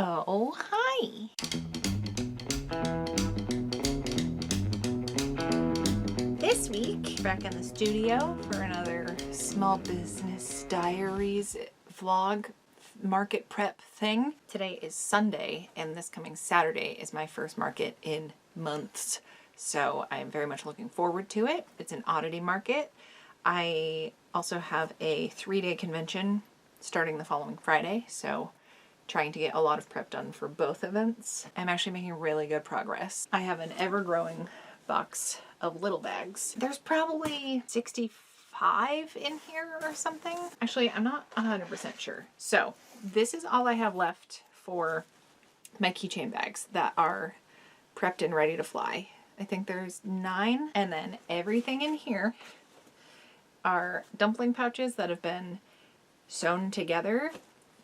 Oh, hi. This week, back in the studio for another small business diaries vlog market prep thing. Today is Sunday, and this coming Saturday is my first market in months. So I am very much looking forward to it. It's an Oddity market. I also have a 3-day convention starting the following Friday, so trying to get a lot of prep done for both events. I'm actually making really good progress. I have an ever-growing box of little bags. There's probably 65 in here or something. Actually, I'm not 100% sure. So this is all I have left for my keychain bags that are prepped and ready to fly. I think there's 9, and then everything in here are dumpling pouches that have been sewn together,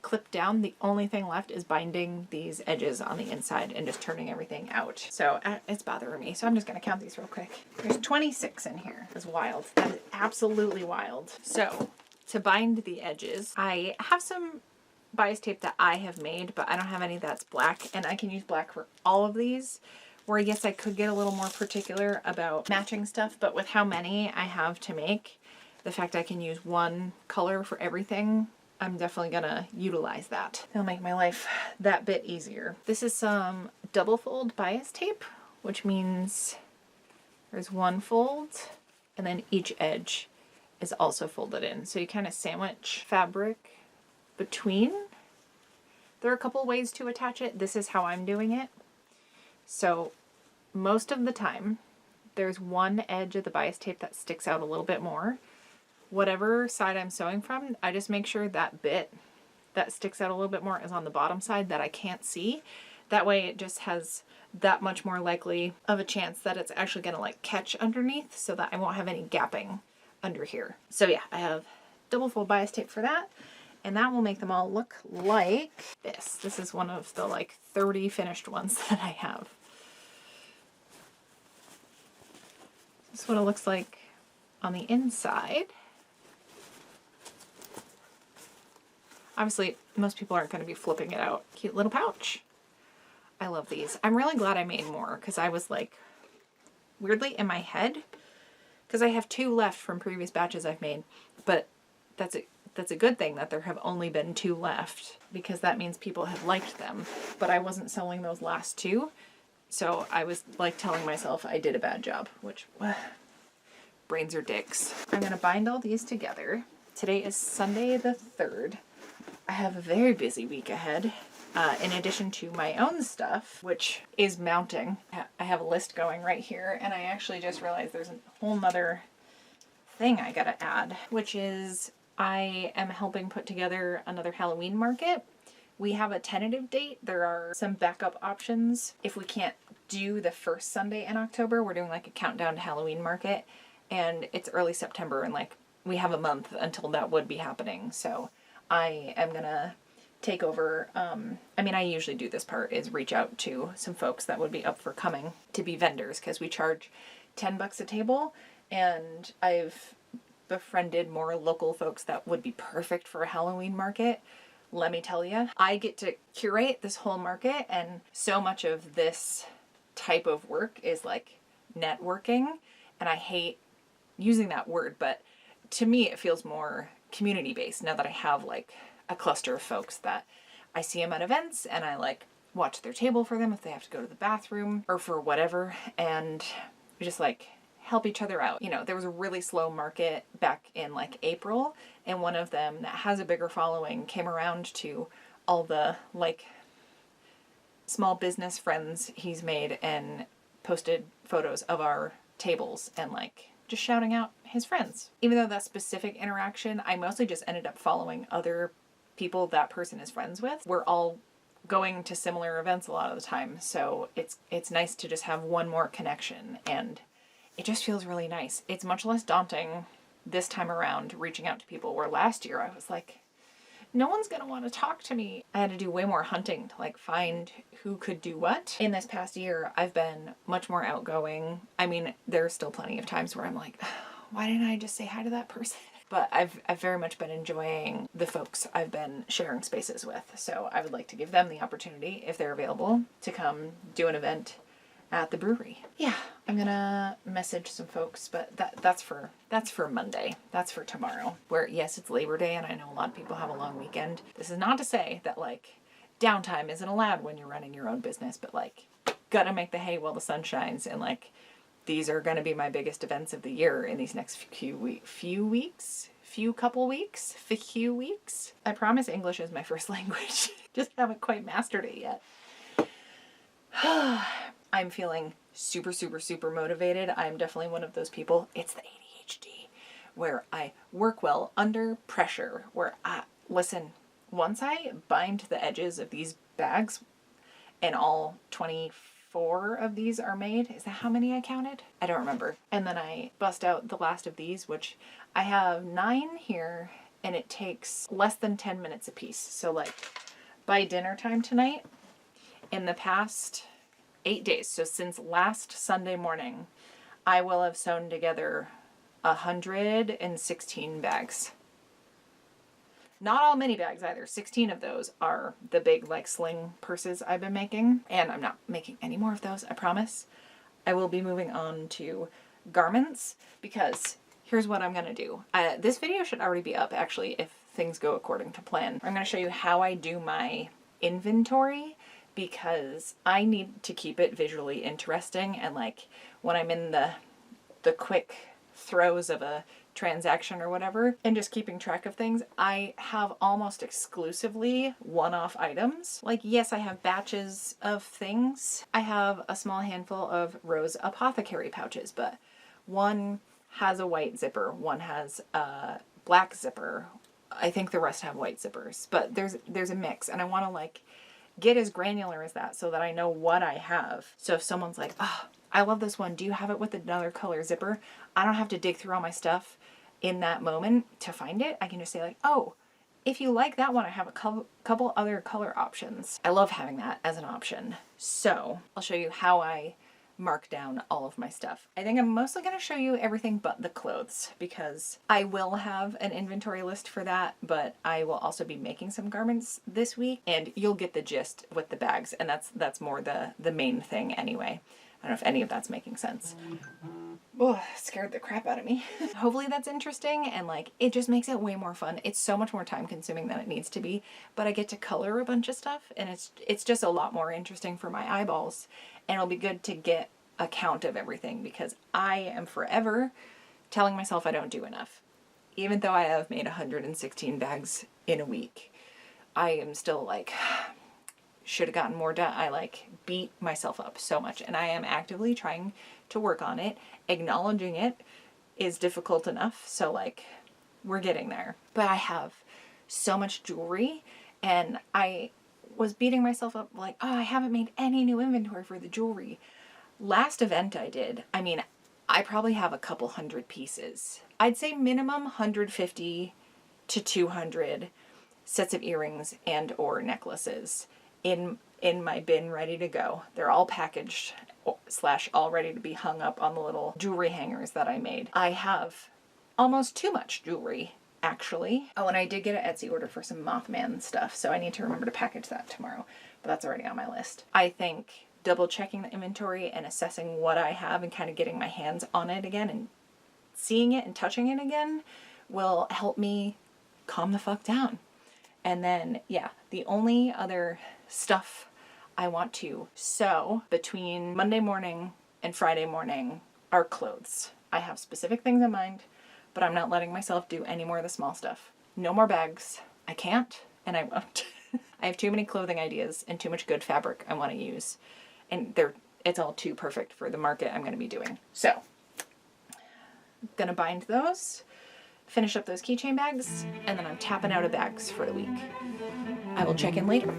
clipped down. The only thing left is binding these edges on the inside and just turning everything out. So it's bothering me. So I'm just going to count these real quick. There's 26 in here. That's wild. That is absolutely wild. So to bind the edges, I have some bias tape that I have made, but I don't have any that's black, and I can use black for all of these. Where I guess I could get a little more particular about matching stuff, but with how many I have to make, the fact I can use one color for everything, I'm definitely gonna utilize that. It'll make my life that bit easier. This is some double fold bias tape, which means there's one fold and then each edge is also folded in. So you kind of sandwich fabric between. There are a couple ways to attach it. This is how I'm doing it. So most of the time, there's one edge of the bias tape that sticks out a little bit more. Whatever side I'm sewing from, I just make sure that bit that sticks out a little bit more is on the bottom side that I can't see. That way it just has that much more likely of a chance that it's actually going to like catch underneath, so that I won't have any gapping under here. So yeah, I have double fold bias tape for that, and that will make them all look like this. This is one of the like 30 finished ones that I have. This is what it looks like on the inside. Obviously, most people aren't going to be flipping it out. Cute little pouch. I love these. I'm really glad I made more, because I was like, weirdly in my head, because I have 2 left from previous batches I've made, but that's a good thing that there have only been 2 left, because that means people have liked them, but I wasn't selling those last 2, so I was like telling myself I did a bad job, which, brains are dicks. I'm going to bind all these together. Today is Sunday the 3rd. I have a very busy week ahead. In addition to my own stuff, which is mounting. I have a list going right here, and I actually just realized there's a whole nother thing I gotta add, which is I am helping put together another Halloween market. We have a tentative date. There are some backup options. If we can't do the first Sunday in October, we're doing like a countdown to Halloween market, and it's early September, and like we have a month until that would be happening. So I am gonna take over. I mean, I usually do this part, is reach out to some folks that would be up for coming to be vendors, because we charge $10 a table, and I've befriended more local folks that would be perfect for a Halloween market. Let me tell you, I get to curate this whole market, and so much of this type of work is like networking, and I hate using that word, but to me it feels more community based now that I have like a cluster of folks that I see them at events, and I like watch their table for them if they have to go to the bathroom or for whatever, and we just like help each other out. You know, there was a really slow market back in like April, and one of them that has a bigger following came around to all the like small business friends he's made and posted photos of our tables and like just shouting out his friends. Even though that specific interaction, I mostly just ended up following other people that person is friends with. We're all going to similar events a lot of the time, so it's nice to just have one more connection, and it just feels really nice. It's much less daunting this time around reaching out to people, where last year I was like, no one's gonna want to talk to me. I had to do way more hunting to like find who could do what. In this past year, I've been much more outgoing. I mean, there's still plenty of times where I'm like, why didn't I just say hi to that person? but I've very much been enjoying the folks I've been sharing spaces with. So I would like to give them the opportunity, if they're available, to come do an event at the brewery. Yeah, I'm gonna message some folks, but that's for Monday. That's for tomorrow. Where yes, it's Labor Day and I know a lot of people have a long weekend. This is not to say that like downtime isn't allowed when you're running your own business, but like gotta make the hay while the sun shines, and like these are gonna be my biggest events of the year in these next few weeks. I promise English is my first language. Just haven't quite mastered it yet. I'm feeling super, super, super motivated. I'm definitely one of those people. It's the ADHD where I work well under pressure, where listen, once I bind the edges of these bags, and all 24 of these are made, is that how many I counted? I don't remember. And then I bust out the last of these, which I have 9 here, and it takes less than 10 minutes a piece. So like by dinner time tonight, in the past 8 days, so since last Sunday morning, I will have sewn together 116 bags. Not all mini bags either. 16 of those are the big like sling purses I've been making, and I'm not making any more of those, I promise. I will be moving on to garments, because here's what I'm gonna do. This video should already be up actually if things go according to plan. I'm gonna show you how I do my inventory, because I need to keep it visually interesting, and like when I'm in the quick throes of a transaction or whatever and just keeping track of things, I have almost exclusively one-off items. Like yes, I have batches of things. I have a small handful of Rose Apothecary pouches, but one has a white zipper, one has a black zipper. I think the rest have white zippers, but there's a mix, and I want to like get as granular as that so that I know what I have. So if someone's like, oh, I love this one, do you have it with another color zipper? I don't have to dig through all my stuff in that moment to find it. I can just say like, oh, if you like that one, I have a couple other color options. I love having that as an option. So I'll show you how I mark down all of my stuff. I think I'm mostly going to show you everything but the clothes, because I will have an inventory list for that, but I will also be making some garments this week, and you'll get the gist with the bags, and that's more the main thing anyway. I don't know if any of that's making sense. Oh, scared the crap out of me. Hopefully that's interesting, and like it just makes it way more fun. It's so much more time consuming than it needs to be, but I get to color a bunch of stuff, and it's just a lot more interesting for my eyeballs, and it'll be good to get a count of everything, because I am forever telling myself I don't do enough. Even though I have made 116 bags in a week, I am still like, should have gotten more done. I like beat myself up so much, and I am actively trying to work on it. Acknowledging it is difficult enough, so like we're getting there. But I have so much jewelry, and I was beating myself up like, oh, I haven't made any new inventory for the jewelry. Last event I did, I mean, I probably have a couple hundred pieces. I'd say minimum 150 to 200 sets of earrings and or necklaces in my bin ready to go. They're all packaged / all ready to be hung up on the little jewelry hangers that I made. I have almost too much jewelry, actually. Oh, and I did get an Etsy order for some Mothman stuff, so I need to remember to package that tomorrow, but that's already on my list. I think double checking the inventory and assessing what I have and kind of getting my hands on it again and seeing it and touching it again will help me calm the fuck down. And then, yeah, the only other stuff I want to sew between Monday morning and Friday morning are clothes. I have specific things in mind, but I'm not letting myself do any more of the small stuff. No more bags. I can't, and I won't. I have too many clothing ideas and too much good fabric I want to use, and it's all too perfect for the market I'm going to be doing. So, I'm going to bind those, finish up those keychain bags, and then I'm tapping out of bags for the week. I will check in later.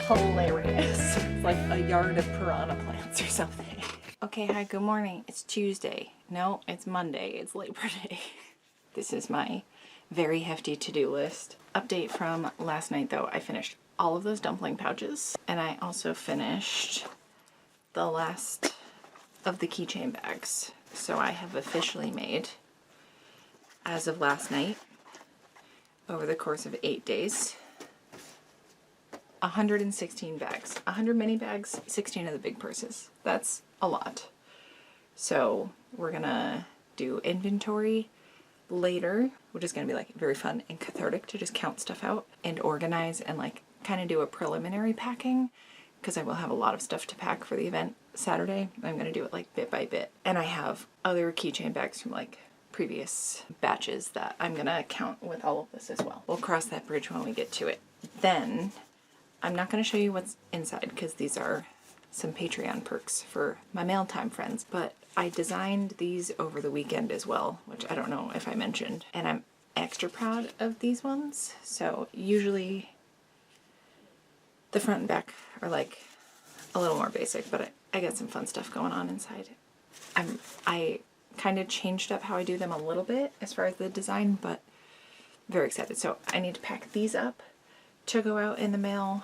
hilarious. It's like a yard of piranha plants or something. Okay, hi, good morning. It's Tuesday. No, it's Monday. It's Labor Day. This is my very hefty to-do list. Update from last night though. I finished all of those dumpling pouches, and I also finished the last of the keychain bags. So I have officially made, as of last night, over the course of 8 days, 116 bags. 100 mini bags, 16 of the big purses. That's a lot. So we're gonna do inventory later, which is gonna be like very fun and cathartic to just count stuff out and organize and like kind of do a preliminary packing, because I will have a lot of stuff to pack for the event Saturday. I'm gonna do it like bit by bit. And I have other keychain bags from like previous batches that I'm gonna count with all of this as well. We'll cross that bridge when we get to it. Then I'm not gonna show you what's inside because these are some Patreon perks for my mail time friends, but I designed these over the weekend as well, which I don't know if I mentioned, and I'm extra proud of these ones. So usually the front and back are like a little more basic, but I got some fun stuff going on inside. I kind of changed up how I do them a little bit as far as the design, but very excited. So I need to pack these up to go out in the mail.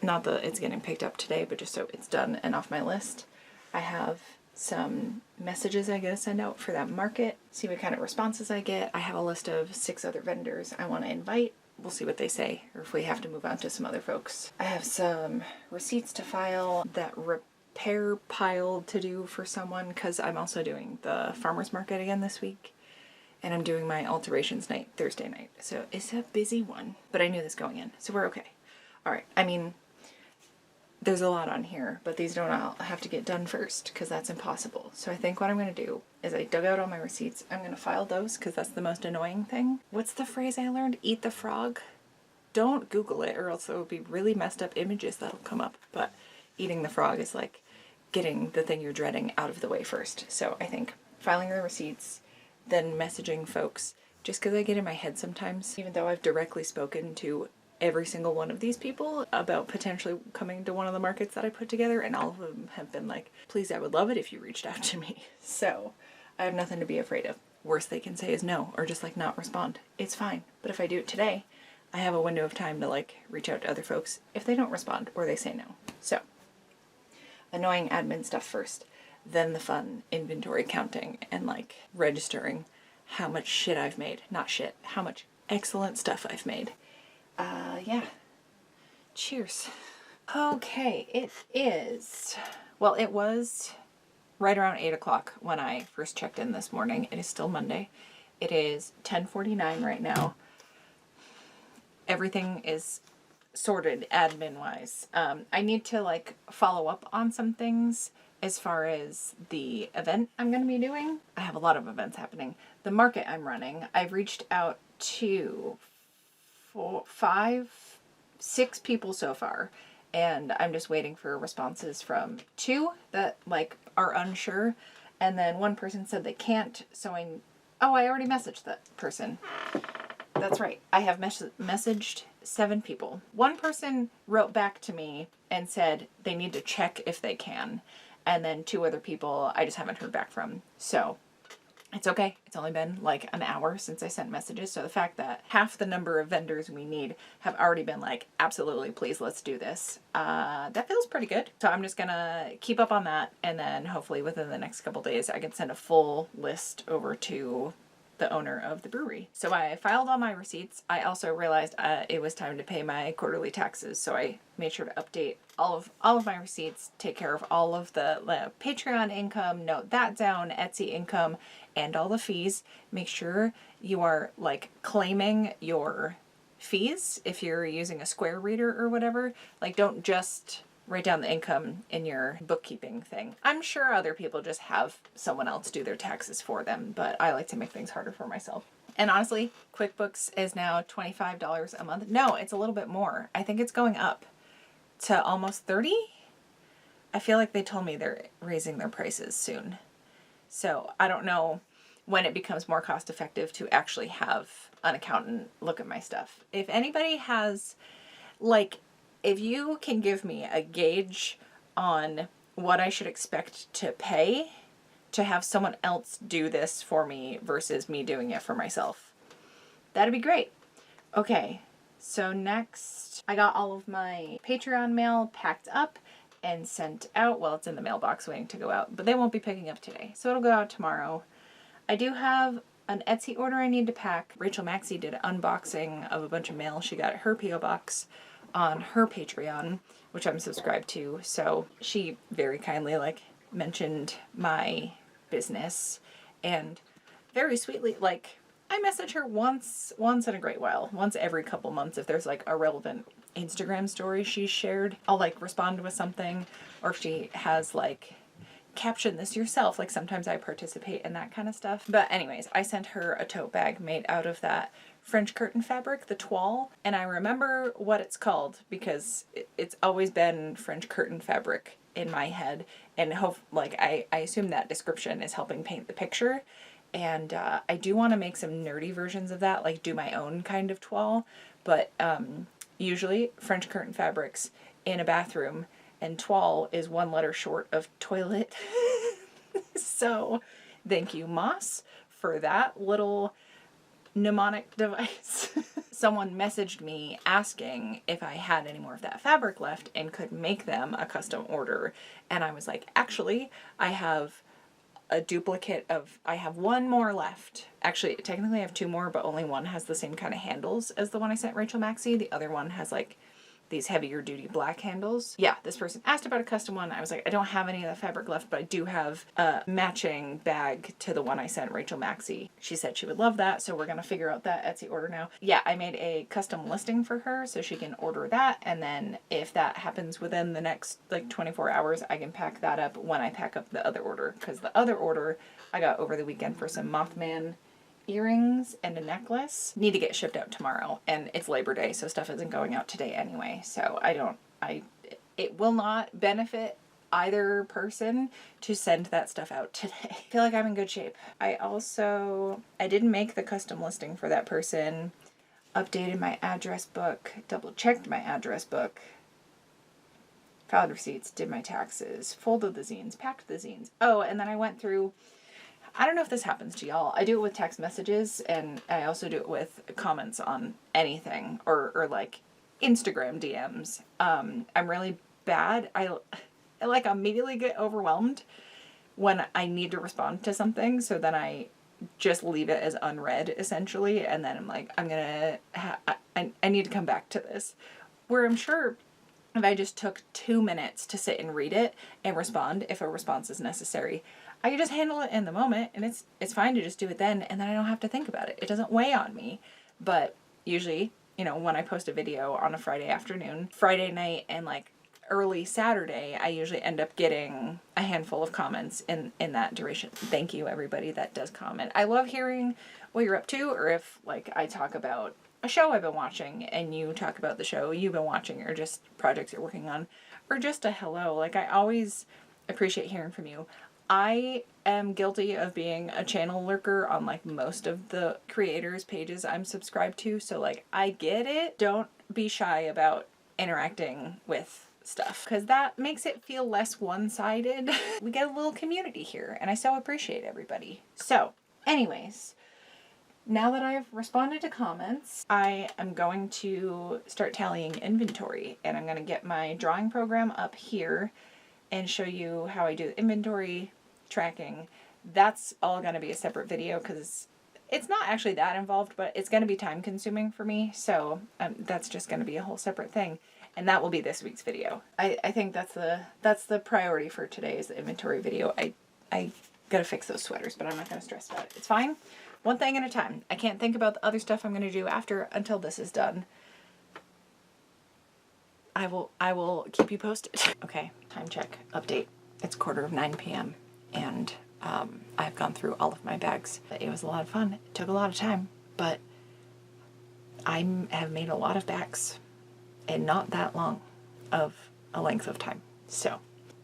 Not that it's getting picked up today, but just so it's done and off my list. I have some messages I gotta send out for that market, see what kind of responses I get. I have a list of 6 other vendors I want to invite. We'll see what they say, or if we have to move on to some other folks. I have some receipts to file, that repair pile to do for someone, because I'm also doing the farmer's market again this week. And I'm doing my alterations night Thursday night. So it's a busy one, but I knew this going in, so we're okay. All right, I mean, there's a lot on here, but these don't all have to get done first because that's impossible. So I think what I'm going to do is I dug out all my receipts. I'm going to file those because that's the most annoying thing. What's the phrase I learned? Eat the frog? Don't Google it, or else there will be really messed up images that'll come up. But eating the frog is like getting the thing you're dreading out of the way first. So I think filing the receipts, then messaging folks, just because I get in my head sometimes, even though I've directly spoken to every single one of these people about potentially coming to one of the markets that I put together, and all of them have been like, please, I would love it if you reached out to me. So I have nothing to be afraid of. Worst they can say is no, or just like not respond. It's fine. But if I do it today, I have a window of time to like reach out to other folks if they don't respond or they say no. So annoying admin stuff first, then the fun inventory counting and like registering how much shit I've made. Not shit, how much excellent stuff I've made. Yeah. Cheers. Okay, it is, well, it was right around 8 o'clock when I first checked in this morning. It is still Monday. It is 10:49 right now. Everything is sorted admin-wise. I need to like follow up on some things as far as the event I'm going to be doing. I have a lot of events happening. The market I'm running, I've reached out to 6 people so far, and I'm just waiting for responses from 2 that like are unsure, and then 1 person said they can't, so I already messaged that person. That's right, I have messaged 7 people. 1 person wrote back to me and said they need to check if they can, and then 2 other people I just haven't heard back from. So it's okay. It's only been like an hour since I sent messages. So the fact that half the number of vendors we need have already been like, absolutely, please, let's do this. That feels pretty good. So I'm just gonna keep up on that. And then hopefully within the next couple days, I can send a full list over to the owner of the brewery. So I filed all my receipts. I also realized it was time to pay my quarterly taxes. So I made sure to update all of my receipts, take care of all of the Patreon income, note that down, Etsy income, and all the fees. Make sure you are like claiming your fees if you're using a Square Reader or whatever. Like, don't just write down the income in your bookkeeping thing. I'm sure other people just have someone else do their taxes for them, but I like to make things harder for myself. And honestly, QuickBooks is now $25 a month. No, it's a little bit more. I think it's going up to almost 30. I feel like they told me they're raising their prices soon. So I don't know when it becomes more cost effective to actually have an accountant look at my stuff. If anybody has like if you can give me a gauge on what I should expect to pay to have someone else do this for me versus me doing it for myself, that'd be great. Okay, so next I got all of my Patreon mail packed up and sent out. Well, it's in the mailbox waiting to go out, but they won't be picking up today, so it'll go out tomorrow. I do have an Etsy order I need to pack. Rachel Maxey did an unboxing of a bunch of mail she got at her P.O. box on her Patreon, which I'm subscribed to, so she very kindly like mentioned my business and very sweetly, like, I message her once in a great while, once every couple months if there's like a relevant Instagram story she's shared. I'll like respond with something, or if she has like caption this yourself, like sometimes I participate in that kind of stuff. But anyways, I sent her a tote bag made out of that French curtain fabric, the toile, and I remember what it's called because it's always been French curtain fabric in my head, and I assume that description is helping paint the picture. And I do want to make some nerdy versions of that, like do my own kind of toile, but usually French curtain fabrics in a bathroom, and toile is one letter short of toilet. So thank you, Moss, for that little mnemonic device. Someone messaged me asking if I had any more of that fabric left and could make them a custom order, and I was like, actually, I have a duplicate of, I have one more left. Actually, technically I have two more, but only one has the same kind of handles as the one I sent Rachel Maxey. The other one has like these heavier duty black handles. Yeah, this person asked about a custom one. I was like, I don't have any of the fabric left, but I do have a matching bag to the one I sent Rachel Maxey. She said she would love that, so we're gonna figure out that Etsy order now. Yeah, I made a custom listing for her so she can order that, and then if that happens within the next like 24 hours, I can pack that up when I pack up the other order, because the other order I got over the weekend for some Mothman earrings and a necklace need to get shipped out tomorrow, and it's Labor Day, so stuff isn't going out today anyway, so it will not benefit either person to send that stuff out today. I feel like I'm in good shape. I didn't make the custom listing for that person, updated my address book, double checked my address book, filed receipts, did my taxes, folded the zines, packed the zines. Oh, and then I went through, I don't know if this happens to y'all. I do it with text messages, and I also do it with comments on anything, or like Instagram DMs. I'm really bad. I like immediately get overwhelmed when I need to respond to something, so then I just leave it as unread essentially, and then I'm like, I need to come back to this. Where I'm sure if I just took 2 minutes to sit and read it and respond if a response is necessary, I can just handle it in the moment, and it's fine to just do it then, and then I don't have to think about it. It doesn't weigh on me. But usually, you know, when I post a video on a Friday afternoon, Friday night, and like early Saturday, I usually end up getting a handful of comments in that duration. Thank you, everybody that does comment. I love hearing what you're up to, or if like I talk about a show I've been watching and you talk about the show you've been watching, or just projects you're working on, or just a hello. Like, I always appreciate hearing from you. I am guilty of being a channel lurker on like most of the creators' pages I'm subscribed to, so like I get it. Don't be shy about interacting with stuff, because that makes it feel less one-sided. We get a little community here, and I so appreciate everybody. So anyways, now that I've responded to comments, I am going to start tallying inventory, and I'm going to get my drawing program up here and show you how I do inventory tracking. That's all going to be a separate video because it's not actually that involved, but it's going to be time consuming for me. So that's just going to be a whole separate thing. And that will be this week's video. I think that's the priority for today, is the inventory video. I got to fix those sweaters, but I'm not going to stress about it. It's fine. One thing at a time. I can't think about the other stuff I'm going to do until this is done. I will keep you posted. Okay, time check, update. It's 9:15 p.m. and I've gone through all of my bags. It was a lot of fun. It took a lot of time, but I have made a lot of bags in not that long of a length of time. So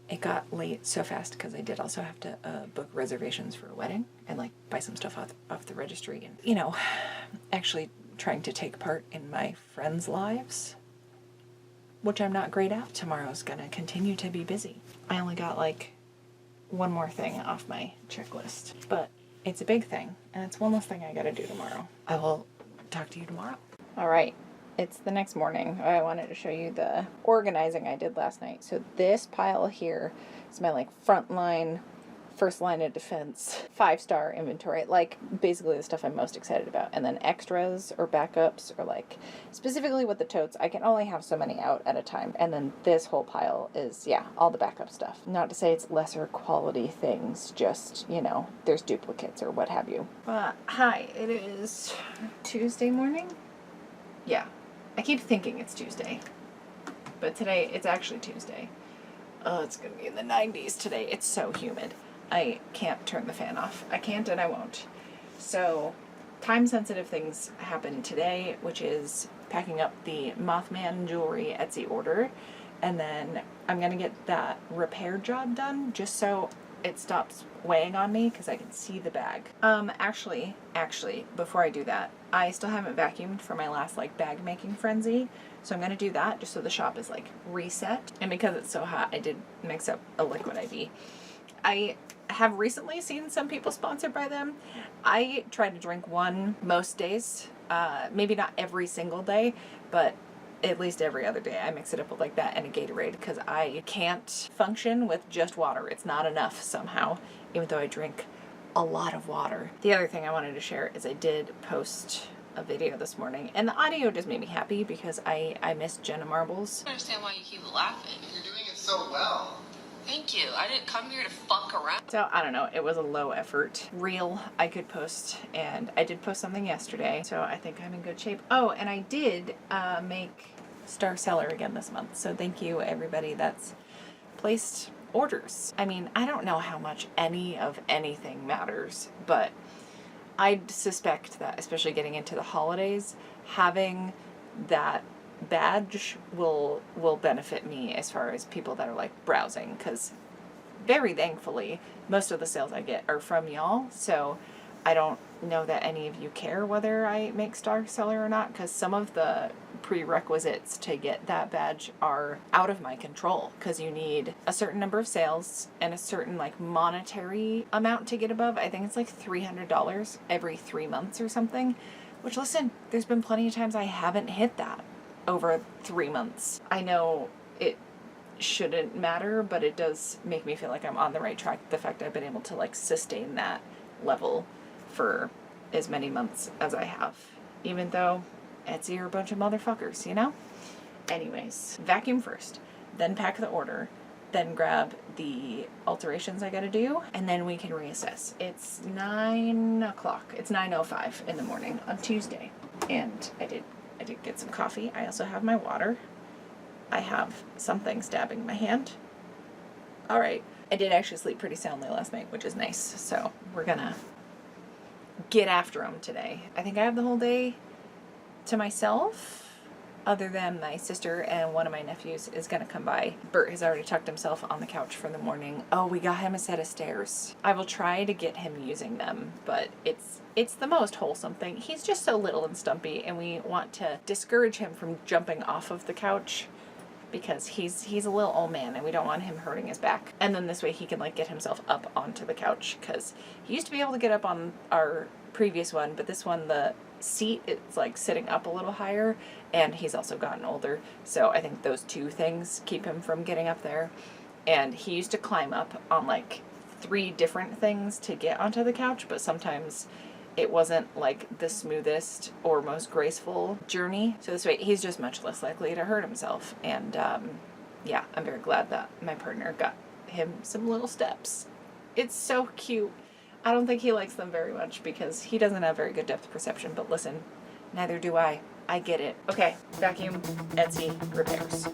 it got late so fast because I did also have to book reservations for a wedding and like buy some stuff off the registry, and you know, actually trying to take part in my friends' lives. which I'm not great at. Tomorrow's gonna continue to be busy. I only got like one more thing off my checklist, but it's a big thing, and it's one less thing I gotta do tomorrow. I will talk to you tomorrow. All right, it's the next morning. I wanted to show you the organizing I did last night. So this pile here is my like front line, first line of defense, 5-star inventory, like basically the stuff I'm most excited about. And then extras or backups, or like specifically with the totes, I can only have so many out at a time. And then this whole pile is, yeah, all the backup stuff. Not to say it's lesser quality things, just, you know, there's duplicates or what have you. Hi, it is Tuesday morning. Yeah, I keep thinking it's Tuesday, but today it's actually Tuesday. Oh, it's gonna be in the 90s today. It's so humid. I can't turn the fan off. I can't and I won't. So, time-sensitive things happened today, which is packing up the Mothman jewelry Etsy order, and then I'm gonna get that repair job done just so it stops weighing on me because I can see the bag. Actually, before I do that, I still haven't vacuumed for my last like bag making frenzy. So I'm gonna do that just so the shop is like reset. And because it's so hot, I did mix up a liquid IV. I have recently seen some people sponsored by them. I try to drink one most days, maybe not every single day, but at least every other day. I mix it up with like that and a Gatorade because I can't function with just water. It's not enough somehow, even though I drink a lot of water. The other thing I wanted to share is I did post a video this morning, and the audio just made me happy because I missed Jenna Marbles. I don't understand why you keep laughing. You're doing it so well. Thank you. I didn't come here to fuck around. So, I don't know, it was a low effort reel I could post, and I did post something yesterday, so I think I'm in good shape. Oh, and I did make Star Seller again this month, so thank you everybody that's placed orders. I mean, I don't know how much any of anything matters, but I suspect that, especially getting into the holidays, having that badge will benefit me as far as people that are like browsing, because very thankfully most of the sales I get are from y'all, so I don't know that any of you care whether I make Star Seller or not, because some of the prerequisites to get that badge are out of my control, because you need a certain number of sales and a certain like monetary amount to get above. I think it's like $300 every 3 months or something, which, listen, there's been plenty of times I haven't hit that over 3 months. I know it shouldn't matter, but it does make me feel like I'm on the right track. The fact I've been able to like sustain that level for as many months as I have, even though Etsy are a bunch of motherfuckers, you know? Anyways, vacuum first, then pack the order, then grab the alterations I gotta do, and then we can reassess. It's 9 o'clock. It's 9:05 in the morning on Tuesday, and I did get some coffee. I also have my water. I have something stabbing my hand. All right. I did actually sleep pretty soundly last night, which is nice. So we're gonna get after them today. I think I have the whole day to myself, other than my sister and one of my nephews is gonna come by. Bert has already tucked himself on the couch for the morning. Oh, we got him a set of stairs. I will try to get him using them, but it's the most wholesome thing. He's just so little and stumpy, and we want to discourage him from jumping off of the couch because he's a little old man and we don't want him hurting his back. And then this way he can like get himself up onto the couch, because he used to be able to get up on our previous one, but this one, the seat, it's like sitting up a little higher, and he's also gotten older, so I think those two things keep him from getting up there. And he used to climb up on like 3 different things to get onto the couch, but sometimes it wasn't like the smoothest or most graceful journey, so this way he's just much less likely to hurt himself. And yeah, I'm very glad that my partner got him some little steps. It's so cute. I don't think he likes them very much because he doesn't have very good depth perception, but listen, neither do I. I get it. Okay, vacuum, Etsy, repairs.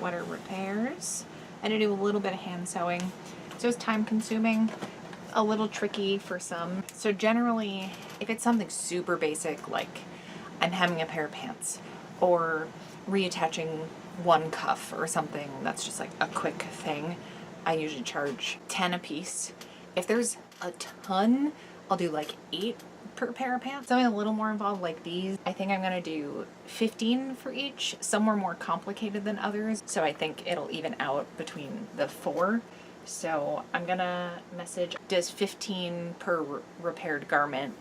sweater repairs. I had to do a little bit of hand sewing. So it's time consuming, a little tricky for some. So generally, if it's something super basic, like I'm hemming a pair of pants or reattaching one cuff or something that's just like a quick thing, I usually charge 10 a piece. If there's a ton, I'll do like 8 per pair of pants. Something a little more involved like these, I think I'm gonna do 15 for each. Some were more complicated than others, so I think it'll even out between the 4. So I'm gonna message, does 15 per repaired garment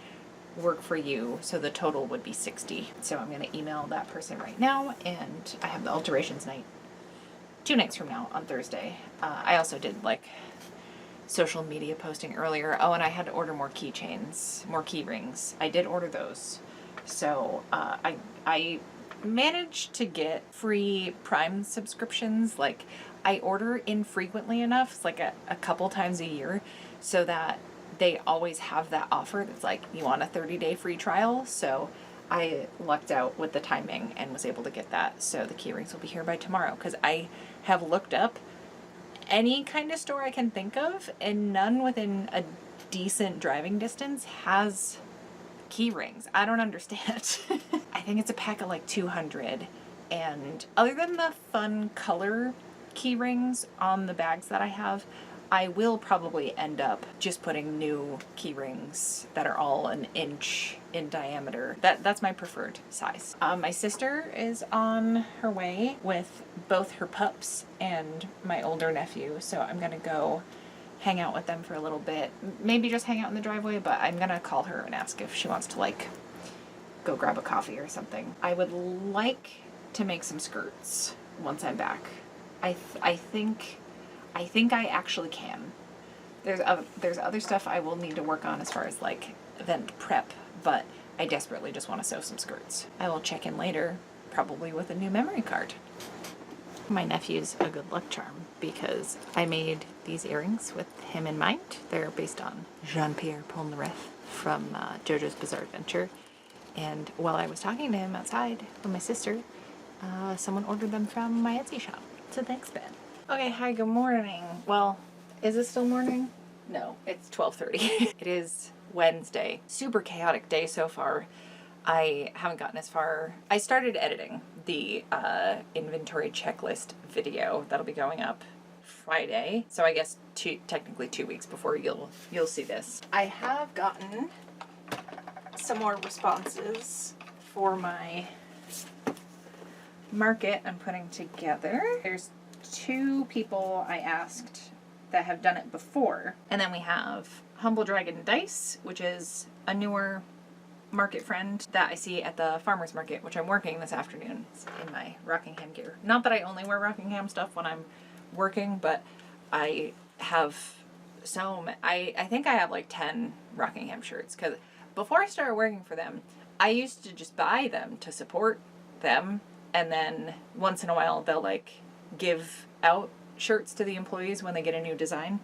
work for you? So the total would be 60. So I'm gonna email that person right now, and I have the alterations night 2 nights from now on Thursday. I also did like social media posting earlier. Oh, and I had to order more keychains, more key rings. I did order those. So I managed to get free Prime subscriptions. Like I order infrequently enough, it's like a couple times a year, so that they always have that offer that's like, you want a 30-day free trial. So I lucked out with the timing and was able to get that. So the key rings will be here by tomorrow, because I have looked up any kind of store I can think of, and none within a decent driving distance has key rings. I don't understand. I think it's a pack of like 200, and other than the fun color key rings on the bags that I have, I will probably end up just putting new key rings that are all an inch in diameter. That's my preferred size. My sister is on her way with both her pups and my older nephew, so I'm gonna go hang out with them for a little bit. Maybe just hang out in the driveway, but I'm gonna call her and ask if she wants to like go grab a coffee or something. I would like to make some skirts once I'm back. I think I actually can. There's other stuff I will need to work on as far as like event prep, but I desperately just want to sew some skirts. I will check in later, probably with a new memory card. My nephew's a good luck charm because I made these earrings with him in mind. They're based on Jean-Pierre Polnareff from JoJo's Bizarre Adventure. And while I was talking to him outside with my sister, someone ordered them from my Etsy shop. So thanks, Ben. Okay, hi, good morning. Well, is it still morning? No, it's 12:30. It is Wednesday. Super chaotic day so far. I haven't gotten as far. I started editing the inventory checklist video that'll be going up Friday. So I guess technically 2 weeks before you'll see this. I have gotten some more responses for my market I'm putting together. There's 2 people I asked that have done it before. And then we have Humble Dragon Dice, which is a newer market friend that I see at the farmer's market, which I'm working this afternoon in my Rockingham gear. Not that I only wear Rockingham stuff when I'm working, but I have I think I have like 10 Rockingham shirts, because before I started working for them, I used to just buy them to support them, and then once in a while they'll like give out shirts to the employees when they get a new design.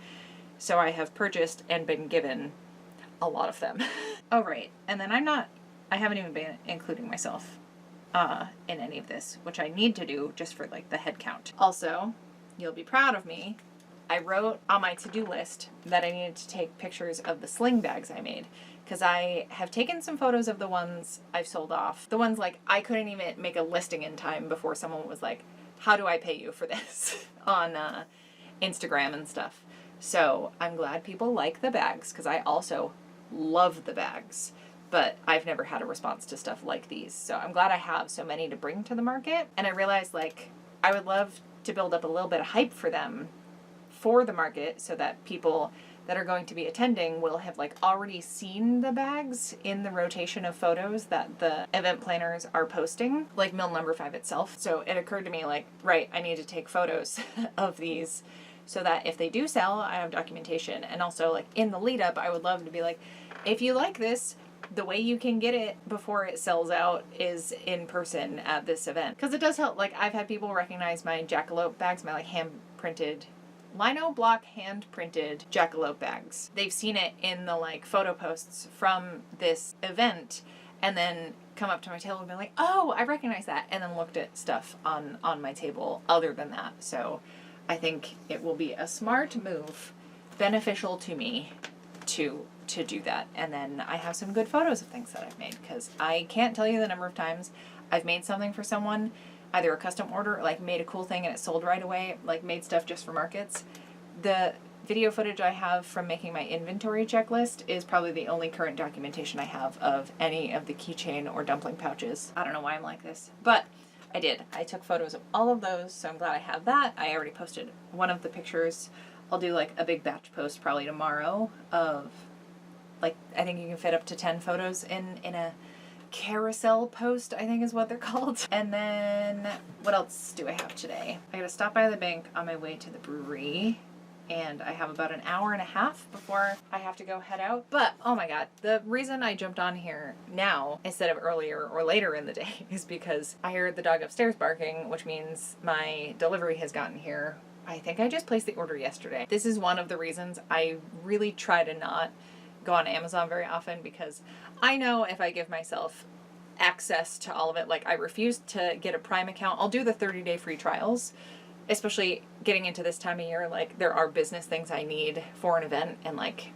So I have purchased and been given a lot of them. Oh, right. And then I haven't even been including myself in any of this, which I need to do just for like the head count. Also, you'll be proud of me. I wrote on my to-do list that I needed to take pictures of the sling bags I made, because I have taken some photos of the ones I've sold off. The ones like I couldn't even make a listing in time before someone was like, how do I pay you for this on Instagram and stuff. So I'm glad people like the bags, because I also love the bags, but I've never had a response to stuff like these. So I'm glad I have so many to bring to the market. And I realized like I would love to build up a little bit of hype for them for the market, so that people that are going to be attending will have like already seen the bags in the rotation of photos that the event planners are posting, like mill number 5 itself. So it occurred to me like, right, I need to take photos of these so that if they do sell, I have documentation. And also like in the lead up, I would love to be like, if you like this, the way you can get it before it sells out is in person at this event. Because it does help. Like I've had people recognize my jackalope bags, my like hand printed lino block hand printed jackalope bags. They've seen it in the like photo posts from this event, and then come up to my table and be like, oh, I recognize that, and then looked at stuff on my table other than that. So I think it will be a smart move, beneficial to me to do that. And then I have some good photos of things that I've made, because I can't tell you the number of times I've made something for someone, either a custom order, like made a cool thing and it sold right away, like made stuff just for markets. The video footage I have from making my inventory checklist is probably the only current documentation I have of any of the keychain or dumpling pouches. I don't know why I'm like this, but I did. I took photos of all of those, so I'm glad I have that. I already posted one of the pictures. I'll do like a big batch post probably tomorrow of, like, I think you can fit up to 10 photos in a carousel post, I think is what they're called. And then what else do I have today? I gotta stop by the bank on my way to the brewery, and I have about an hour and a half before I have to go head out. But oh my god, the reason I jumped on here now instead of earlier or later in the day is because I heard the dog upstairs barking, which means my delivery has gotten here. I think I just placed the order yesterday. This is one of the reasons I really try to not go on Amazon very often, because I know if I give myself access to all of it, like I refuse to get a Prime account. I'll do the 30-day free trials, especially getting into this time of year. Like, there are business things I need for an event, and like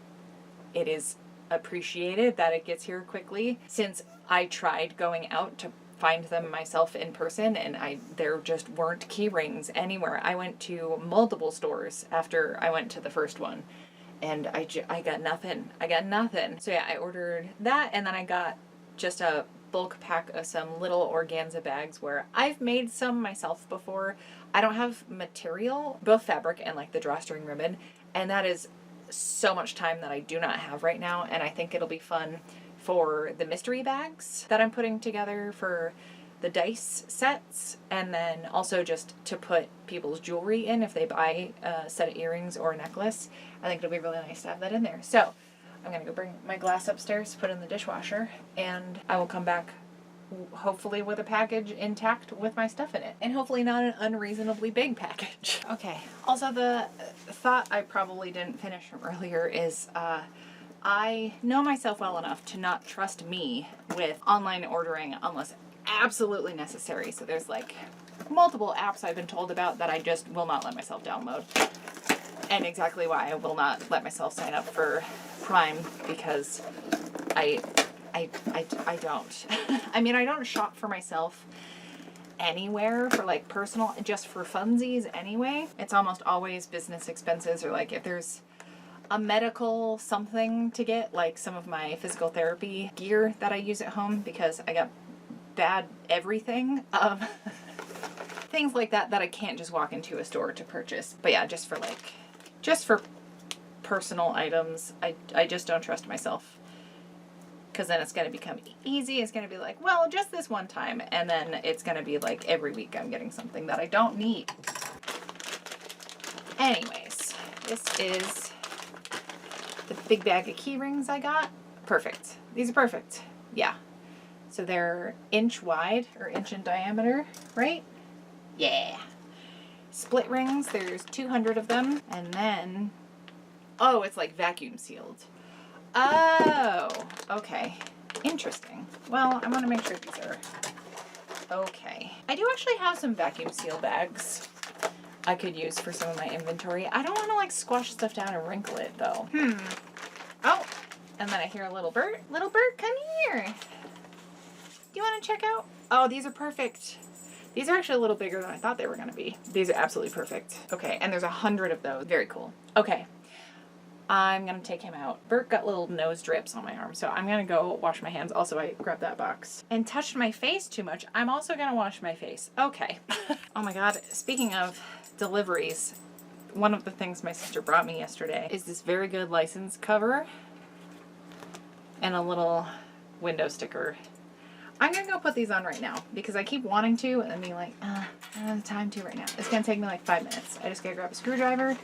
it is appreciated that it gets here quickly. Since I tried going out to find them myself in person, and there just weren't key rings anywhere. I went to multiple stores after I went to the first one, and I got nothing. So yeah, I ordered that, and then I got just a bulk pack of some little organza bags where I've made some myself before. I don't have material, both fabric and like the drawstring ribbon, and that is so much time that I do not have right now, and I think it'll be fun for the mystery bags that I'm putting together for the dice sets, and then also just to put people's jewelry in if they buy a set of earrings or a necklace. I think it'll be really nice to have that in there. So I'm gonna go bring my glass upstairs, put it in the dishwasher, and I will come back hopefully with a package intact with my stuff in it, and hopefully not an unreasonably big package. Okay, also the thought I probably didn't finish from earlier is I know myself well enough to not trust me with online ordering unless absolutely necessary. So there's like multiple apps I've been told about that I just will not let myself download, and exactly why I will not let myself sign up for Prime, because I don't. I mean, I don't shop for myself anywhere for like personal, just for funsies anyway. It's almost always business expenses, or like if there's a medical something to get, like some of my physical therapy gear that I use at home because I got bad everything. Things like that I can't just walk into a store to purchase. But yeah, just for personal items, I just don't trust myself, because then it's going to become easy. It's going to be like, well, just this one time, and then it's going to be like every week I'm getting something that I don't need. Anyways, this is the big bag of key rings I got. Perfect. These are perfect. Yeah. So they're inch wide, or inch in diameter, right? Yeah. Split rings, there's 200 of them. And then, oh, it's like vacuum sealed. Oh, okay. Interesting. Well, I want to make sure these are okay. I do actually have some vacuum seal bags I could use for some of my inventory. I don't want to like squash stuff down and wrinkle it though. Oh, and then I hear a little bird. Little bird, come here. Do you want to check out? Oh, these are perfect. These are actually a little bigger than I thought they were going to be. These are absolutely perfect. Okay, and there's 100 of those. Very cool. Okay, I'm going to take him out. Bert got little nose drips on my arm, so I'm going to go wash my hands. Also, I grabbed that box and touched my face too much. I'm also going to wash my face. Okay. Oh my god, speaking of deliveries, one of the things my sister brought me yesterday is this very good license cover and a little window sticker. I'm gonna go put these on right now because I keep wanting to and then being like, I don't have the time to right now. It's gonna take me like 5 minutes. I just gotta grab a screwdriver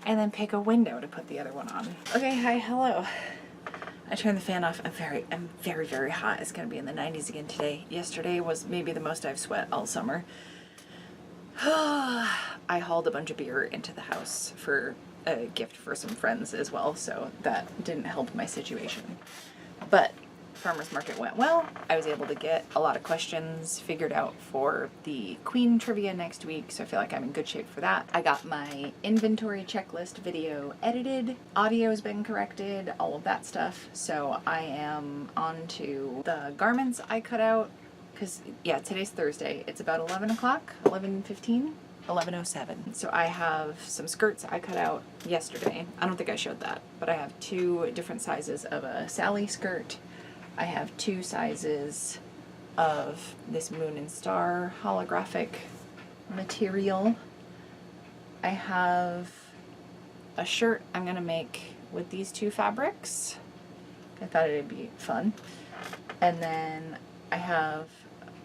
and then pick a window to put the other one on. Okay, hi, hello. I turned the fan off. I'm very, very hot. It's gonna be in the 90s again today. Yesterday was maybe the most I've sweat all summer. I hauled a bunch of beer into the house for a gift for some friends as well, so that didn't help my situation. But farmer's market went well. I was able to get a lot of questions figured out for the Queen trivia next week, so I feel like I'm in good shape for that. I got my inventory checklist video edited, audio's been corrected, all of that stuff. So I am on to the garments I cut out, because yeah, today's Thursday. It's about 11 o'clock, 11:15. 11:07. So I have some skirts I cut out yesterday. I don't think I showed that, but I have 2 different sizes of a Sally skirt. I have 2 sizes of this Moon and Star holographic material. I have a shirt I'm gonna make with these 2 fabrics. I thought it'd be fun. And then I have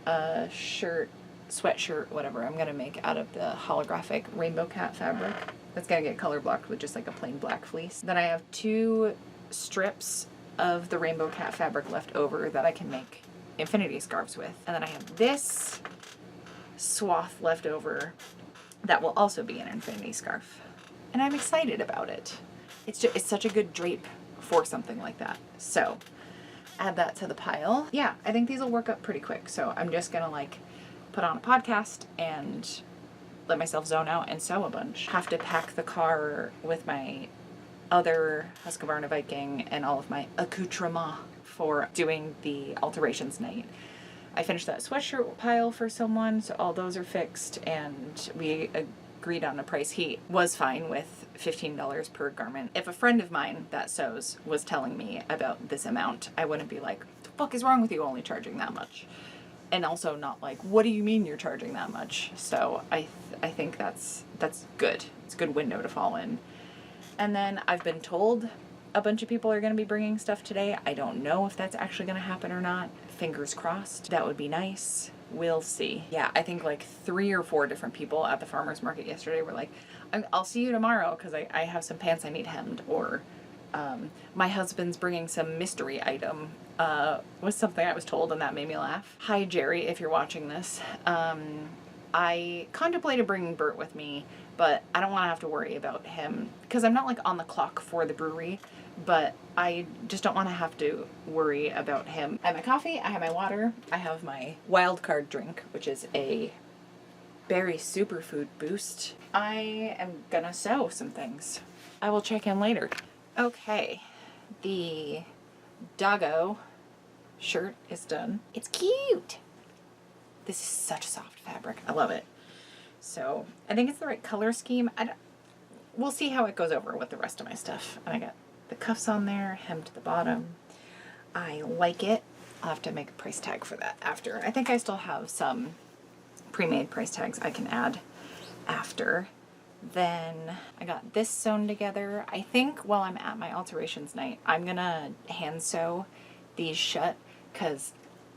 a shirt, sweatshirt, whatever, I'm gonna make out of the holographic rainbow cat fabric. That's gonna get color blocked with just like a plain black fleece. Then I have 2 strips of the rainbow cat fabric left over that I can make infinity scarves with. And then I have this swath left over that will also be an infinity scarf. And I'm excited about it. It's such a good drape for something like that. So add that to the pile. Yeah, I think these will work up pretty quick. So I'm just gonna like put on a podcast and let myself zone out and sew a bunch. Have to pack the car with my other Husqvarna Viking and all of my accoutrements for doing the alterations night. I finished that sweatshirt pile for someone, so all those are fixed, and we agreed on a price. He was fine with $15 per garment. If a friend of mine that sews was telling me about this amount, I wouldn't be like, "The fuck is wrong with you only charging that much?" And also not like, "What do you mean you're charging that much?" So I think that's good. It's a good window to fall in. And then I've been told a bunch of people are going to be bringing stuff today. I don't know if that's actually going to happen or not. Fingers crossed. That would be nice. We'll see. Yeah, I think like 3 or 4 different people at the farmer's market yesterday were like, "I'll see you tomorrow because I have some pants I need hemmed," or "My husband's bringing some mystery item," was something I was told, and that made me laugh. Hi, Jerry, if you're watching this. I contemplated bringing Bert with me, but I don't want to have to worry about him because I'm not like on the clock for the brewery, but I just don't want to have to worry about him. I have my coffee, I have my water, I have my wild card drink, which is a berry superfood boost. I am gonna sew some things. I will check in later. Okay, the doggo shirt is done. It's cute. This is such soft fabric. I love it. So I think it's the right color scheme. We'll see how it goes over with the rest of my stuff. And I got the cuffs on there, hemmed to the bottom. I like it. I'll have to make a price tag for that after. I think I still have some pre-made price tags I can add after. Then I got this sewn together. I think while I'm at my alterations night, I'm gonna hand sew these shut because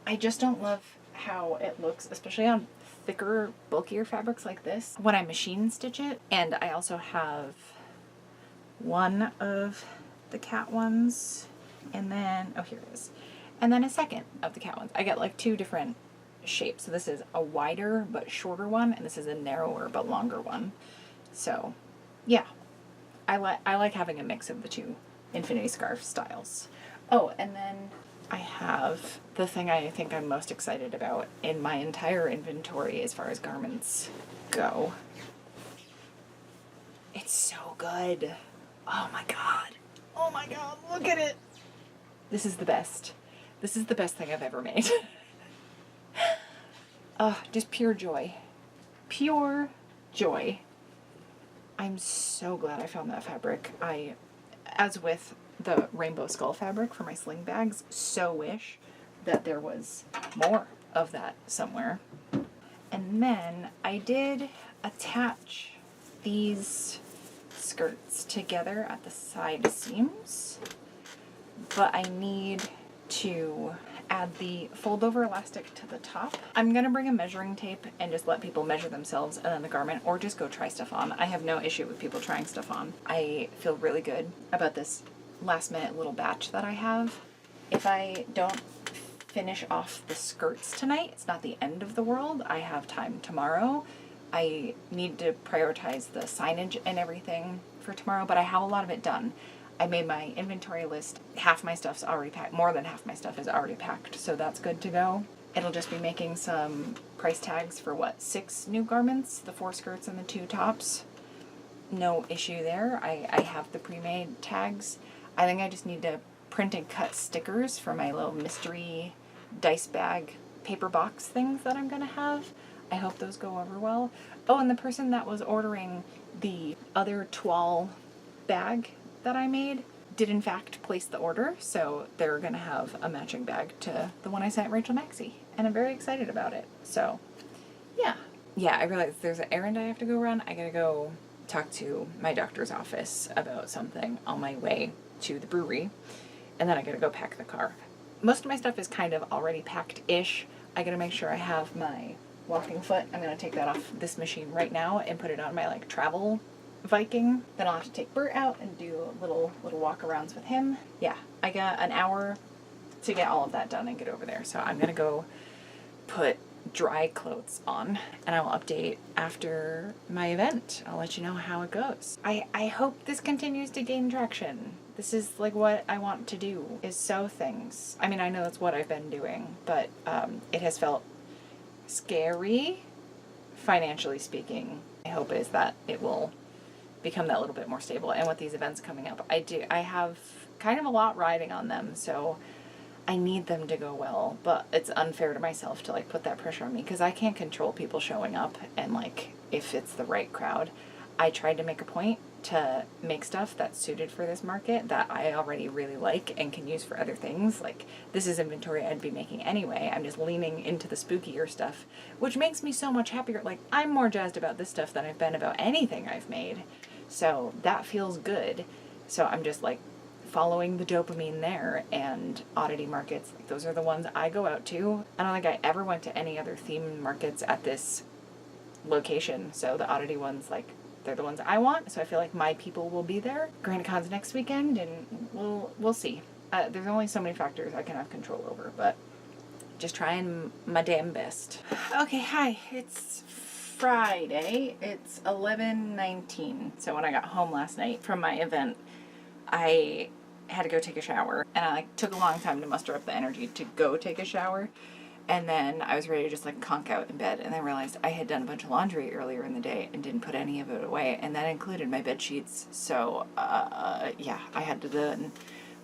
I just don't love how it looks, especially on thicker, bulkier fabrics like this, when I machine stitch it. And I also have one of the cat ones, and then, oh, here it is. And then a second of the cat ones. I get like 2 different shapes. So this is a wider but shorter one, and this is a narrower but longer one. So yeah, I like having a mix of the 2 infinity scarf styles. Oh, and then I have the thing I think I'm most excited about in my entire inventory as far as garments go. It's so good. Oh my god. Oh my god, look at it. This is the best. This is the best thing I've ever made. Just pure joy. Pure joy. I'm so glad I found that fabric. As with the rainbow skull fabric for my sling bags, so wish that there was more of that somewhere. And then I did attach these skirts together at the side seams, but I need to add the fold over elastic to the top. I'm gonna bring a measuring tape and just let people measure themselves and then the garment, or just go try stuff on. I have no issue with people trying stuff on. I feel really good about this last minute little batch that I have. If I don't finish off the skirts tonight, it's not the end of the world. I have time tomorrow. I need to prioritize the signage and everything for tomorrow, but I have a lot of it done. I made my inventory list. Half my stuff's already packed. More than half my stuff is already packed, so that's good to go. It'll just be making some price tags for what, 6 new garments, the 4 skirts and the 2 tops. No issue there. I have the pre-made tags. I think I just need to print and cut stickers for my little mystery dice bag paper box things that I'm gonna have. I hope those go over well. Oh, and the person that was ordering the other toile bag that I made did in fact place the order, so they're gonna have a matching bag to the one I sent Rachel Maxey, and I'm very excited about it. So yeah, I realized there's an errand I have to go run. I gotta go talk to my doctor's office about something on my way to the brewery, and then I gotta go pack the car. Most of my stuff is kind of already packed-ish. I gotta make sure I have my walking foot. I'm gonna take that off this machine right now and put it on my like travel Viking. Then I'll have to take Bert out and do little walk-arounds with him. Yeah, I got an hour to get all of that done and get over there. So I'm gonna go put dry clothes on, and I will update after my event. I'll let you know how it goes. I hope this continues to gain traction. This is like what I want to do, is sew things. I mean, I know that's what I've been doing, but it has felt scary, financially speaking. My hope is that it will become that little bit more stable. And with these events coming up, I have kind of a lot riding on them, so I need them to go well, but it's unfair to myself to like put that pressure on me because I can't control people showing up and like if it's the right crowd. I tried to make a point to make stuff that's suited for this market that I already really like and can use for other things. Like, this is inventory I'd be making anyway. I'm just leaning into the spookier stuff, which makes me so much happier. Like, I'm more jazzed about this stuff than I've been about anything I've made. So that feels good. So I'm just like following the dopamine there, and Oddity markets, like, those are the ones I go out to. I don't think I ever went to any other themed markets at this location. So the Oddity ones, like, they're the ones I want, so I feel like my people will be there. Granite Con's next weekend, and we'll see. There's only so many factors I can have control over, but just trying my damn best. Okay, hi. It's Friday. It's 11:19. So when I got home last night from my event, I had to go take a shower, and I took a long time to muster up the energy to go take a shower. And then I was ready to just like conk out in bed, and I realized I had done a bunch of laundry earlier in the day and didn't put any of it away, and that included my bed sheets. So yeah, I had to then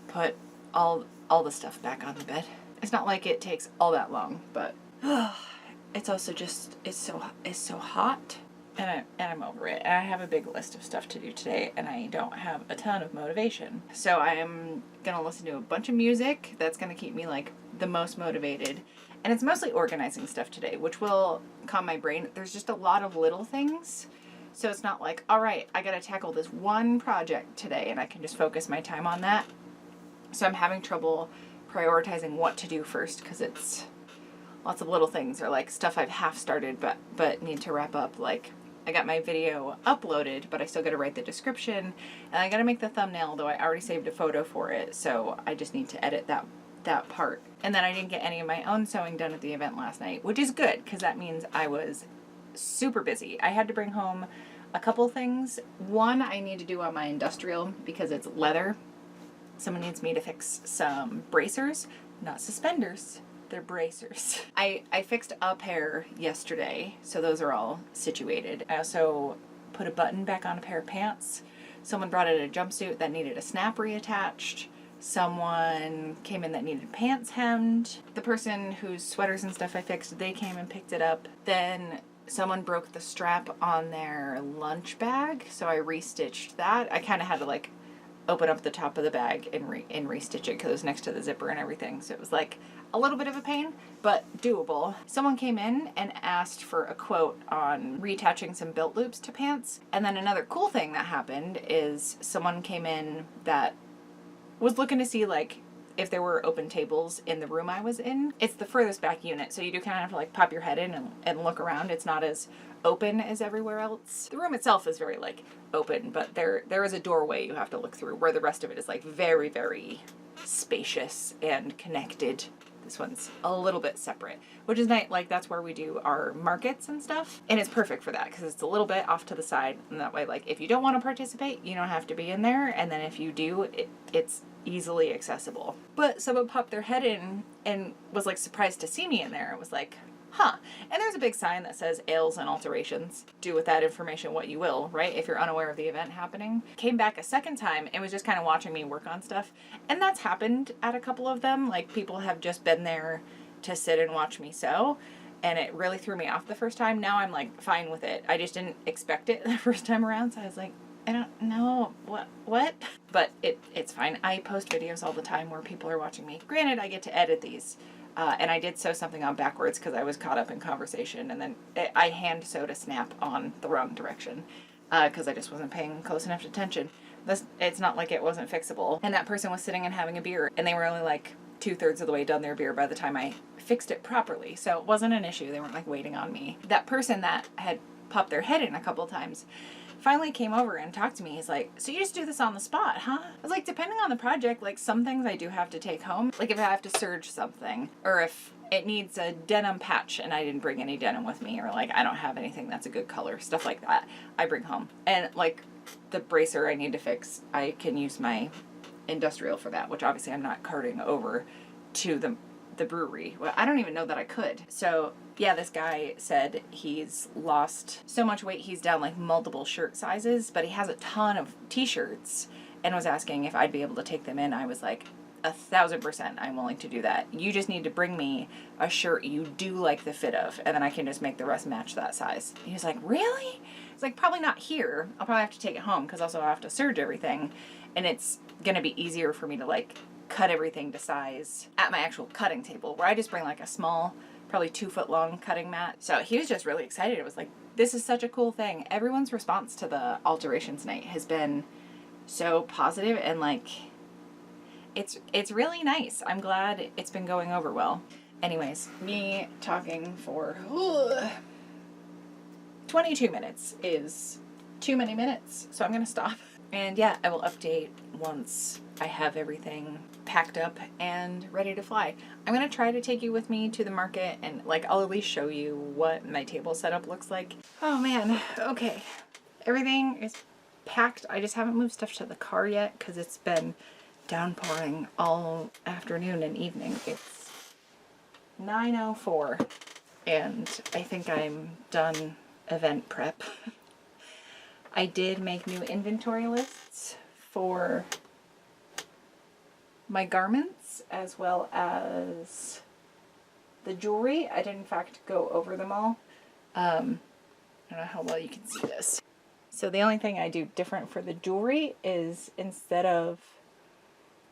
put all the stuff back on the bed. It's not like it takes all that long, but it's also just it's so hot, and I'm over it. And I have a big list of stuff to do today, and I don't have a ton of motivation. So I am gonna listen to a bunch of music that's gonna keep me like the most motivated. And it's mostly organizing stuff today, which will calm my brain. There's just a lot of little things. So it's not like, all right, I got to tackle this one project today and I can just focus my time on that. So I'm having trouble prioritizing what to do first because it's lots of little things, or like stuff I've half started but need to wrap up. Like, I got my video uploaded, but I still got to write the description, and I got to make the thumbnail, though I already saved a photo for it. So I just need to edit that part. And then I didn't get any of my own sewing done at the event last night, which is good because that means I was super busy. I had to bring home a couple things. One I need to do on my industrial because it's leather. Someone needs me to fix some bracers, not suspenders. They're bracers. I fixed a pair yesterday, so those are all situated. I also put a button back on a pair of pants. Someone brought in a jumpsuit that needed a snap reattached. Someone came in that needed pants hemmed. The person whose sweaters and stuff I fixed, they came and picked it up. Then someone broke the strap on their lunch bag, so I restitched that. I kind of had to like open up the top of the bag and restitch it because it was next to the zipper and everything. So it was like a little bit of a pain, but doable. Someone came in and asked for a quote on reattaching some belt loops to pants. And then another cool thing that happened is someone came in that was looking to see like if there were open tables in the room I was in. It's the furthest back unit, so you do kind of have to like pop your head in and look around. It's not as open as everywhere else. The room itself is very like open, but there is a doorway you have to look through, where the rest of it is like very, very spacious and connected. This one's a little bit separate, which is nice. Like, that's where we do our markets and stuff. And it's perfect for that because it's a little bit off to the side. And that way, like, if you don't want to participate, you don't have to be in there. And then if you do, it's easily accessible. But someone popped their head in and was like surprised to see me in there. It was like, huh. And there's a big sign that says ales and alterations. Do with that information what you will, right? If you're unaware of the event happening. Came back a second time and was just kind of watching me work on stuff. And that's happened at a couple of them. Like, people have just been there to sit and watch me sew. And it really threw me off the first time. Now I'm like fine with it. I just didn't expect it the first time around. So I was like, I don't know what? But it's fine. I post videos all the time where people are watching me. Granted, I get to edit these. And I did sew something on backwards because I was caught up in conversation. And then I hand sewed a snap on the wrong direction because I just wasn't paying close enough attention. It's not like it wasn't fixable. And that person was sitting and having a beer. And they were only like 2/3 of the way done their beer by the time I fixed it properly. So it wasn't an issue. They weren't like waiting on me. That person that had popped their head in a couple of times finally came over and talked to me. He's like, so you just do this on the spot, huh? I was like, depending on the project, like some things I do have to take home. Like if I have to serge something, or if it needs a denim patch and I didn't bring any denim with me, or like I don't have anything that's a good color, stuff like that, I bring home. And like the bracer I need to fix, I can use my industrial for that, which obviously I'm not carting over to the brewery. Well, I don't even know that I could. So yeah, this guy said he's lost so much weight, he's down like multiple shirt sizes, but he has a ton of t-shirts and was asking if I'd be able to take them in. I was like, 1,000% I'm willing to do that. You just need to bring me a shirt you do like the fit of, and then I can just make the rest match that size. He was like, really? It's like, probably not here. I'll probably have to take it home because also I have to serge everything, and it's gonna be easier for me to like cut everything to size at my actual cutting table, where I just bring like a small, probably 2 foot long cutting mat. So he was just really excited. It was like, this is such a cool thing. Everyone's response to the alterations night has been so positive, and like it's really nice. I'm glad it's been going over well. Anyways, me talking for 22 minutes is too many minutes, so I'm gonna stop. And yeah, I will update once I have everything packed up and ready to fly. I'm gonna try to take you with me to the market, and like I'll at least show you what my table setup looks like. Oh man, okay. Everything is packed. I just haven't moved stuff to the car yet because it's been downpouring all afternoon and evening. It's 9:04 and I think I'm done event prep. I did make new inventory lists for my garments as well as the jewelry. I did in fact go over them all. I don't know how well you can see this. So the only thing I do different for the jewelry is instead of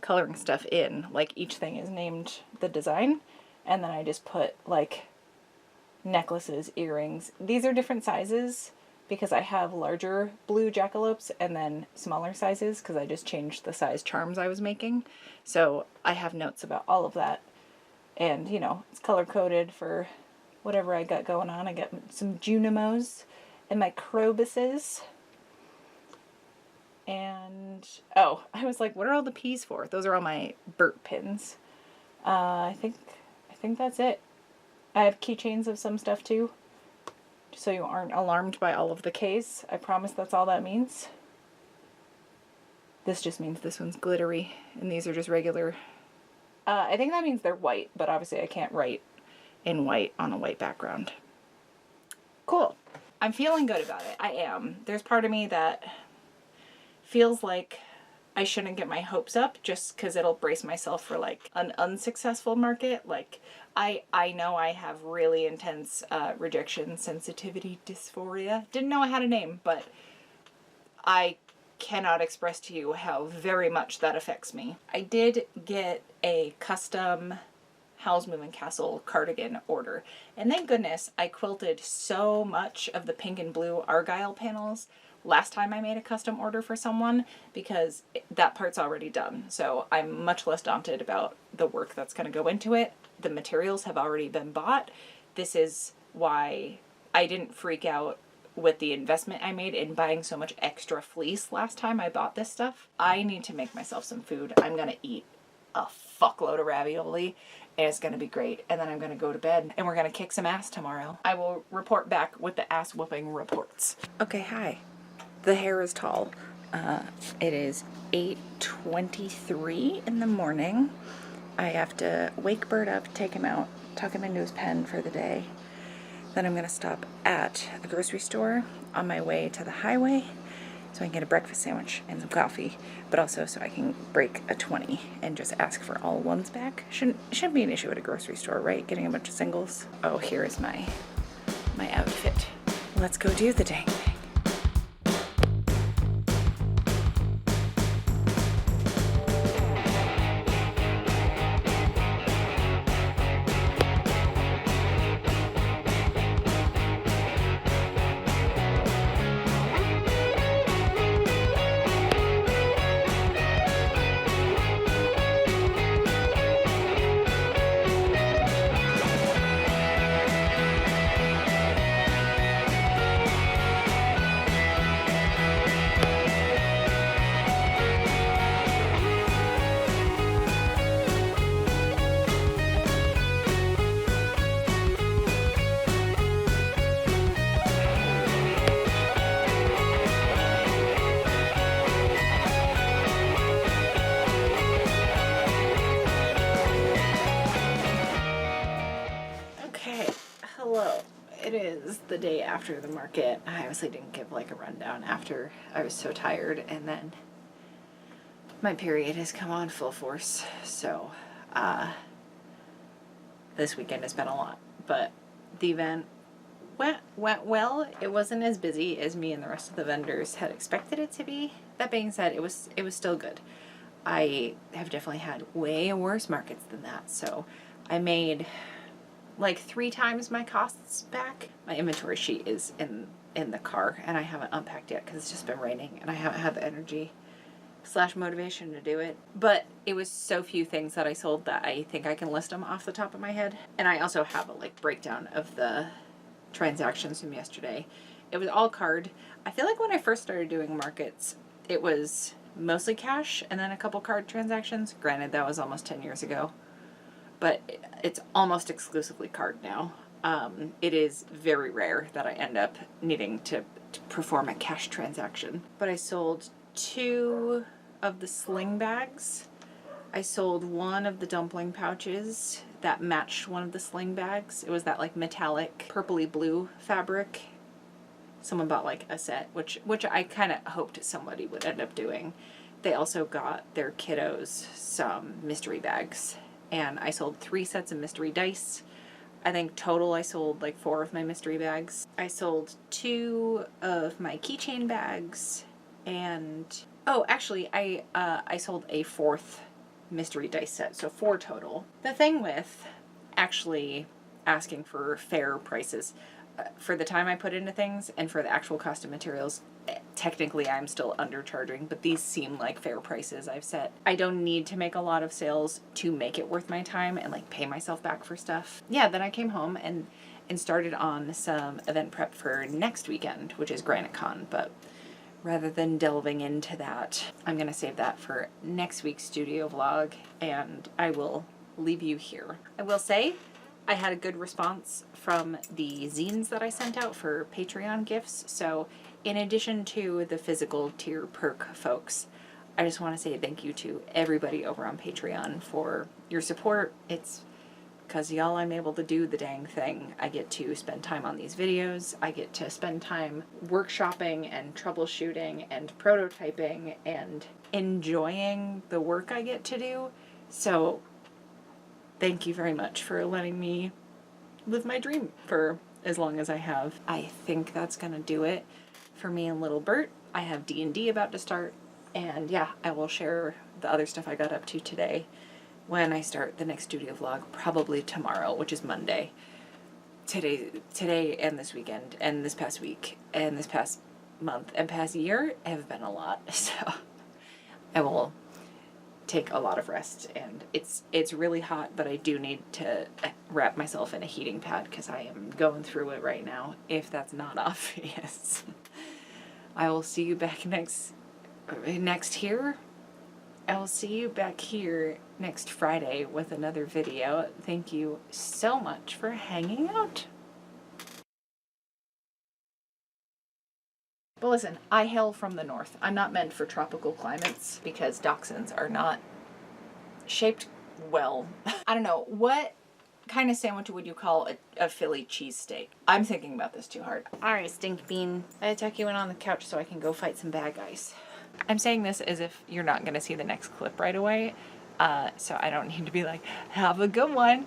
coloring stuff in, like each thing is named the design, and then I just put like necklaces, earrings. These are different sizes because I have larger blue jackalopes and then smaller sizes because I just changed the size charms I was making. So I have notes about all of that, and you know, it's color coded for whatever I got going on. I got some Junimos and my Crobuses. And oh, I was like, what are all the P's for? Those are all my Burt pins. I think that's it. I have keychains of some stuff too, just so you aren't alarmed by all of the K's. I promise that's all that means. This just means this one's glittery and these are just regular. I think that means they're white, but obviously I can't write in white on a white background. Cool. I'm feeling good about it. I am. There's part of me that feels like I shouldn't get my hopes up just because it'll brace myself for like an unsuccessful market. Like I know I have really intense rejection sensitivity dysphoria. Didn't know I had a name, but I cannot express to you how very much that affects me. I did get a custom Howl's Moving Castle cardigan order, and thank goodness I quilted so much of the pink and blue Argyle panels last time I made a custom order for someone, because that part's already done. So I'm much less daunted about the work that's going to go into it. The materials have already been bought. This is why I didn't freak out with the investment I made in buying so much extra fleece last time I bought this stuff. I need to make myself some food. I'm going to eat a fuckload of ravioli and it's going to be great. And then I'm going to go to bed and we're going to kick some ass tomorrow. I will report back with the ass whooping reports. Okay, hi. The hair is tall. It is 8:23 in the morning. I have to wake Bert up, take him out, tuck him into his pen for the day. Then I'm going to stop at the grocery store on my way to the highway so I can get a breakfast sandwich and some coffee, but also so I can break a 20 and just ask for all ones back. Shouldn't be an issue at a grocery store, right? Getting a bunch of singles. Oh, here is my outfit. Let's go do the dang thing. Hello. It is the day after the market. I obviously didn't give like a rundown after I was so tired, and then my period has come on full force. So this weekend has been a lot, but the event went well. It wasn't as busy as me and the rest of the vendors had expected it to be. That being said, it was still good. I have definitely had way worse markets than that, so I made like 3 times my costs back. My inventory sheet is in the car, and I haven't unpacked yet because it's just been raining and I haven't had the energy / motivation to do it. But it was so few things that I sold that I think I can list them off the top of my head. And I also have a like breakdown of the transactions from yesterday. It was all card. I feel like when I first started doing markets, it was mostly cash and then a couple card transactions. Granted, that was almost 10 years ago. But it's almost exclusively card now. It is very rare that I end up needing to perform a cash transaction. But I sold 2 of the sling bags. I sold 1 of the dumpling pouches that matched one of the sling bags. It was that like metallic purpley blue fabric. Someone bought like a set, which I kind of hoped somebody would end up doing. They also got their kiddos some mystery bags. And I sold 3 sets of mystery dice. I think total I sold like 4 of my mystery bags. I sold 2 of my keychain bags, and oh, actually I sold a 4th mystery dice set, so 4 total. The thing with actually asking for fair prices for the time I put into things and for the actual cost of materials, technically I'm still undercharging, but these seem like fair prices I've set. I don't need to make a lot of sales to make it worth my time and like pay myself back for stuff. Yeah, then I came home and started on some event prep for next weekend, which is GraniteCon, but rather than delving into that, I'm gonna save that for next week's studio vlog, and I will leave you here. I will say I had a good response from the zines that I sent out for Patreon gifts, so in addition to the physical tier perk folks, I just want to say thank you to everybody over on Patreon for your support. It's because y'all I'm able to do the dang thing. I get to spend time on these videos. I get to spend time workshopping and troubleshooting and prototyping and enjoying the work I get to do. So thank you very much for letting me live my dream for as long as I have. I think that's gonna do it for me and little Bert. I have D&D about to start, and yeah, I will share the other stuff I got up to today when I start the next studio vlog, probably tomorrow, which is Monday. Today and this weekend and this past week and this past month and past year have been a lot, so I will take a lot of rest. And it's really hot, but I do need to wrap myself in a heating pad because I am going through it right now, if that's not obvious. I will see you back next here I'll see you back here next Friday with another video. Thank you so much for hanging out. But listen, I hail from the north. I'm not meant for tropical climates because dachshunds are not shaped well. I don't know, what kind of sandwich would you call a Philly cheesesteak? I'm thinking about this too hard. Alright, Stink Bean. I had to tuck you in on the couch so I can go fight some bad guys. I'm saying this as if you're not going to see the next clip right away, so I don't need to be like, have a good one.